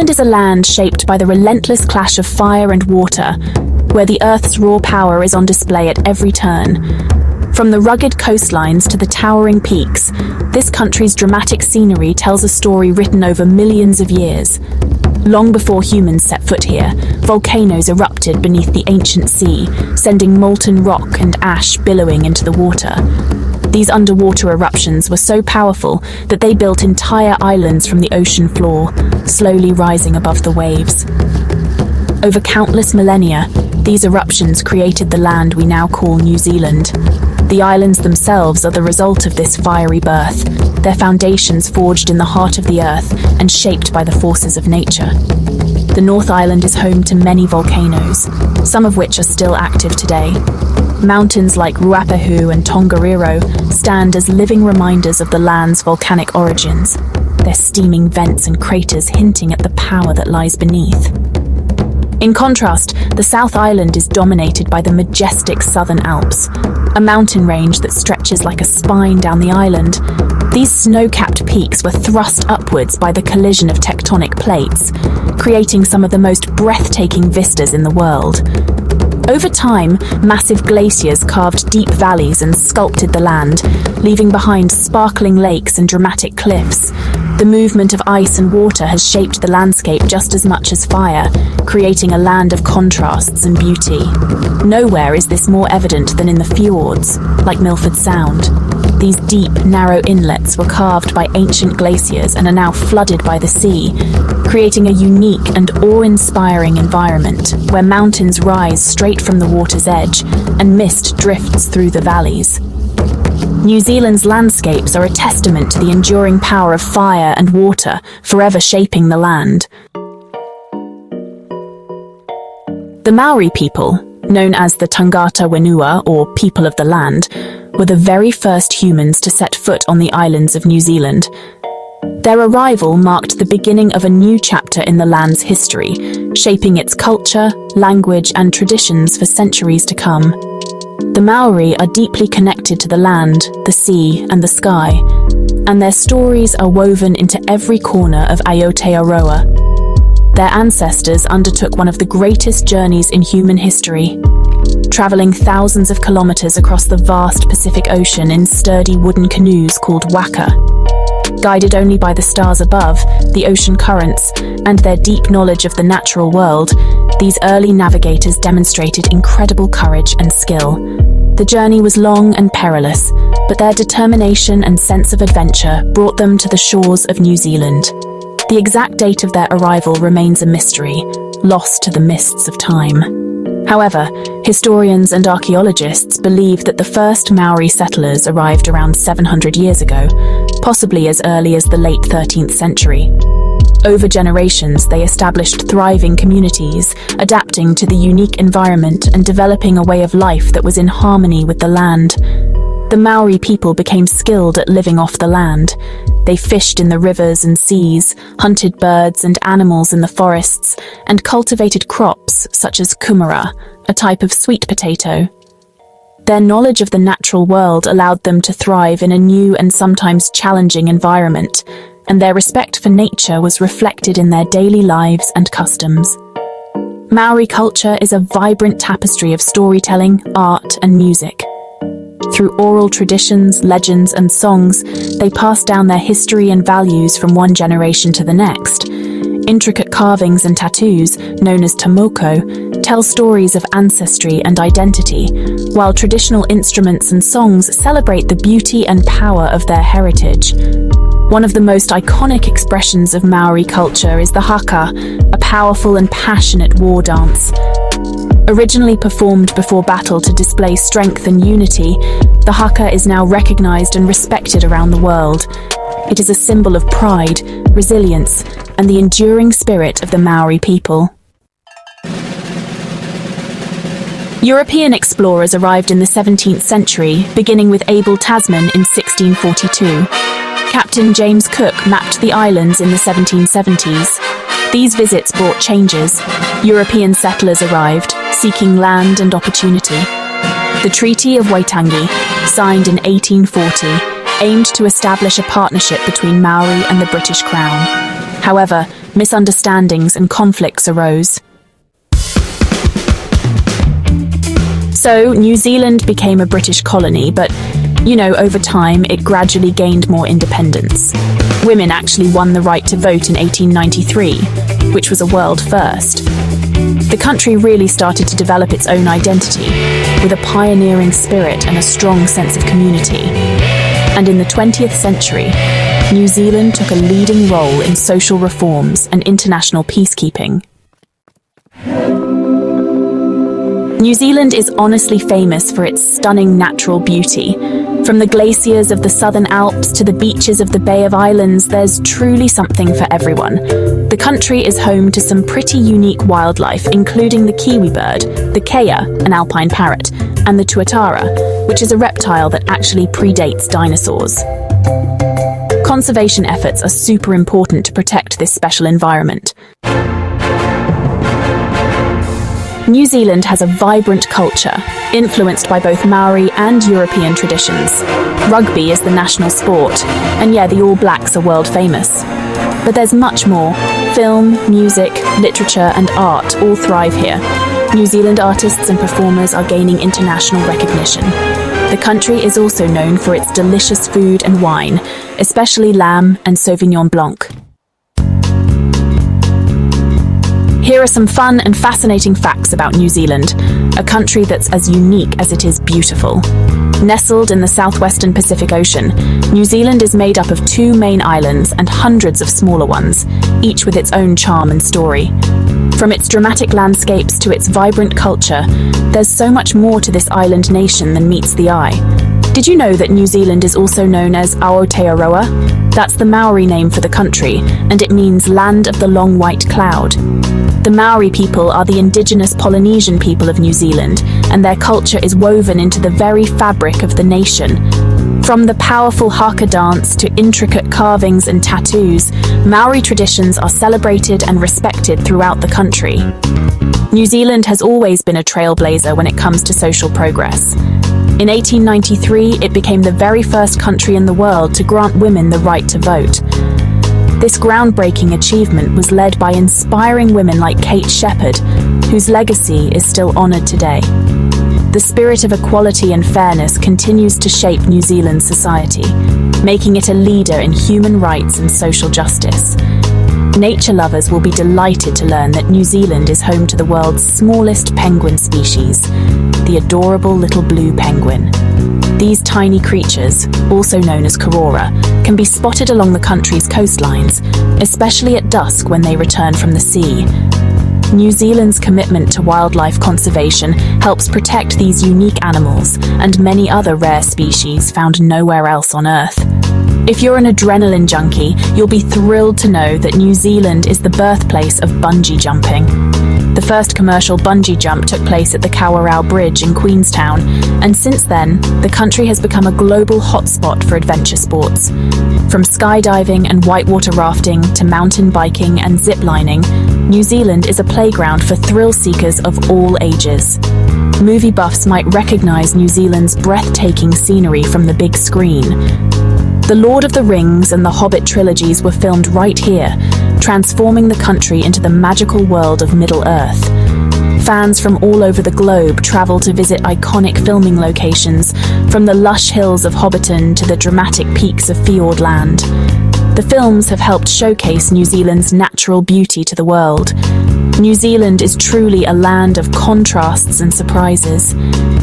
Iceland is a land shaped by the relentless clash of fire and water, where the Earth's raw power is on display at every turn. From the rugged coastlines to the towering peaks, this country's dramatic scenery tells a story written over millions of years. Long before humans set foot here, volcanoes erupted beneath the ancient sea, sending molten rock and ash billowing into the water. These underwater eruptions were so powerful that they built entire islands from the ocean floor, slowly rising above the waves. Over countless millennia, these eruptions created the land we now call New Zealand. The islands themselves are the result of this fiery birth, their foundations forged in the heart of the earth and shaped by the forces of nature. The North Island is home to many volcanoes, some of which are still active today. Mountains like Ruapehu and Tongariro stand as living reminders of the land's volcanic origins, their steaming vents and craters hinting at the power that lies beneath. In contrast, the South Island is dominated by the majestic Southern Alps, a mountain range that stretches like a spine down the island. These snow-capped peaks were thrust upwards by the collision of tectonic plates, creating some of the most breathtaking vistas in the world. Over time, massive glaciers carved deep valleys and sculpted the land, leaving behind sparkling lakes and dramatic cliffs. The movement of ice and water has shaped the landscape just as much as fire, creating a land of contrasts and beauty. Nowhere is this more evident than in the fjords, like Milford Sound. These deep, narrow inlets were carved by ancient glaciers and are now flooded by the sea, creating a unique and awe-inspiring environment where mountains rise straight from the water's edge and mist drifts through the valleys. New Zealand's landscapes are a testament to the enduring power of fire and water, forever shaping the land. The Māori people, known as the Tangata Whenua, or people of the land, were the very first humans to set foot on the islands of New Zealand. Their arrival marked the beginning of a new chapter in the land's history, shaping its culture, language, and traditions for centuries to come. The Māori are deeply connected to the land, the sea, and the sky, and their stories are woven into every corner of Aotearoa. Their ancestors undertook one of the greatest journeys in human history, traveling thousands of kilometers across the vast Pacific Ocean in sturdy wooden canoes called waka. Guided only by the stars above, the ocean currents, and their deep knowledge of the natural world, these early navigators demonstrated incredible courage and skill. The journey was long and perilous, but their determination and sense of adventure brought them to the shores of New Zealand. The exact date of their arrival remains a mystery, lost to the mists of time. However, historians and archaeologists believe that the first Maori settlers arrived around 700 years ago, possibly as early as the late 13th century. Over generations, they established thriving communities, adapting to the unique environment and developing a way of life that was in harmony with the land. The Māori people became skilled at living off the land. They fished in the rivers and seas, hunted birds and animals in the forests, and cultivated crops such as kumara, a type of sweet potato. Their knowledge of the natural world allowed them to thrive in a new and sometimes challenging environment, and their respect for nature was reflected in their daily lives and customs. Maori culture is a vibrant tapestry of storytelling, art, and music. Through oral traditions, legends, and songs, they pass down their history and values from one generation to the next. Intricate carvings and tattoos, known as tamoko, tell stories of ancestry and identity, while traditional instruments and songs celebrate the beauty and power of their heritage. One of the most iconic expressions of Maori culture is the haka, a powerful and passionate war dance. Originally performed before battle to display strength and unity, the haka is now recognized and respected around the world. It is a symbol of pride, resilience, and the enduring spirit of the Maori people. European explorers arrived in the 17th century, beginning with Abel Tasman in 1642. Captain James Cook mapped the islands in the 1770s. These visits brought changes. European settlers arrived, seeking land and opportunity. The Treaty of Waitangi, signed in 1840, aimed to establish a partnership between Maori and the British Crown. However, misunderstandings and conflicts arose. So, New Zealand became a British colony, but, over time, it gradually gained more independence. Women actually won the right to vote in 1893, which was a world first. The country really started to develop its own identity, with a pioneering spirit and a strong sense of community. And in the 20th century, New Zealand took a leading role in social reforms and international peacekeeping. New Zealand is honestly famous for its stunning natural beauty. From the glaciers of the Southern Alps to the beaches of the Bay of Islands, there's truly something for everyone. The country is home to some pretty unique wildlife, including the kiwi bird, the kea, an alpine parrot, and the tuatara, which is a reptile that actually predates dinosaurs. Conservation efforts are super important to protect this special environment. New Zealand has a vibrant culture, influenced by both Māori and European traditions. Rugby is the national sport, and the All Blacks are world famous. But there's much more. Film, music, literature, and art all thrive here. New Zealand artists and performers are gaining international recognition. The country is also known for its delicious food and wine, especially lamb and Sauvignon Blanc. Here are some fun and fascinating facts about New Zealand, a country that's as unique as it is beautiful. Nestled in the southwestern Pacific Ocean, New Zealand is made up of 2 main islands and hundreds of smaller ones, each with its own charm and story. From its dramatic landscapes to its vibrant culture, there's so much more to this island nation than meets the eye. Did you know that New Zealand is also known as Aotearoa? That's the Maori name for the country, and it means land of the long white cloud. The Maori people are the indigenous Polynesian people of New Zealand, and their culture is woven into the very fabric of the nation. From the powerful haka dance to intricate carvings and tattoos, Maori traditions are celebrated and respected throughout the country. New Zealand has always been a trailblazer when it comes to social progress. In 1893, it became the very first country in the world to grant women the right to vote. This groundbreaking achievement was led by inspiring women like Kate Shepherd, whose legacy is still honoured today. The spirit of equality and fairness continues to shape New Zealand's society, making it a leader in human rights and social justice. Nature lovers will be delighted to learn that New Zealand is home to the world's smallest penguin species, the adorable little blue penguin. These tiny creatures, also known as korora, can be spotted along the country's coastlines, especially at dusk when they return from the sea. New Zealand's commitment to wildlife conservation helps protect these unique animals and many other rare species found nowhere else on Earth. If you're an adrenaline junkie, you'll be thrilled to know that New Zealand is the birthplace of bungee jumping. The first commercial bungee jump took place at the Kawarau Bridge in Queenstown, and since then, the country has become a global hotspot for adventure sports. From skydiving and whitewater rafting to mountain biking and ziplining, New Zealand is a playground for thrill seekers of all ages. Movie buffs might recognize New Zealand's breathtaking scenery from the big screen. The Lord of the Rings and the Hobbit trilogies were filmed right here, transforming the country into the magical world of Middle-earth. Fans from all over the globe travel to visit iconic filming locations, from the lush hills of Hobbiton to the dramatic peaks of Fiordland. The films have helped showcase New Zealand's natural beauty to the world. New Zealand is truly a land of contrasts and surprises.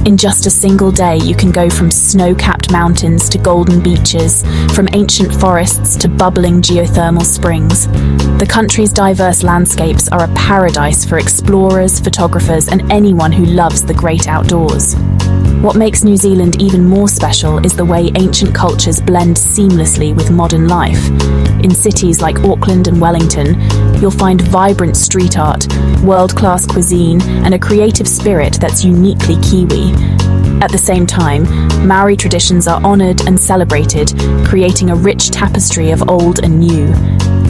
In just a single day, you can go from snow-capped mountains to golden beaches, from ancient forests to bubbling geothermal springs. The country's diverse landscapes are a paradise for explorers, photographers, and anyone who loves the great outdoors. What makes New Zealand even more special is the way ancient cultures blend seamlessly with modern life. In cities like Auckland and Wellington, you'll find vibrant street art, world-class cuisine, and a creative spirit that's uniquely Kiwi. At the same time, Maori traditions are honoured and celebrated, creating a rich tapestry of old and new.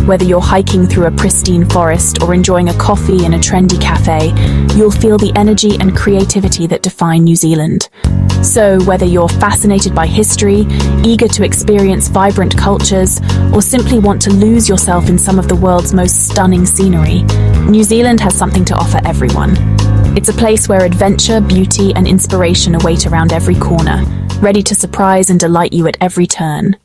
Whether you're hiking through a pristine forest or enjoying a coffee in a trendy cafe, you'll feel the energy and creativity that define New Zealand. So, whether you're fascinated by history, eager to experience vibrant cultures, or simply want to lose yourself in some of the world's most stunning scenery, New Zealand has something to offer everyone. It's a place where adventure, beauty, and inspiration await around every corner, ready to surprise and delight you at every turn.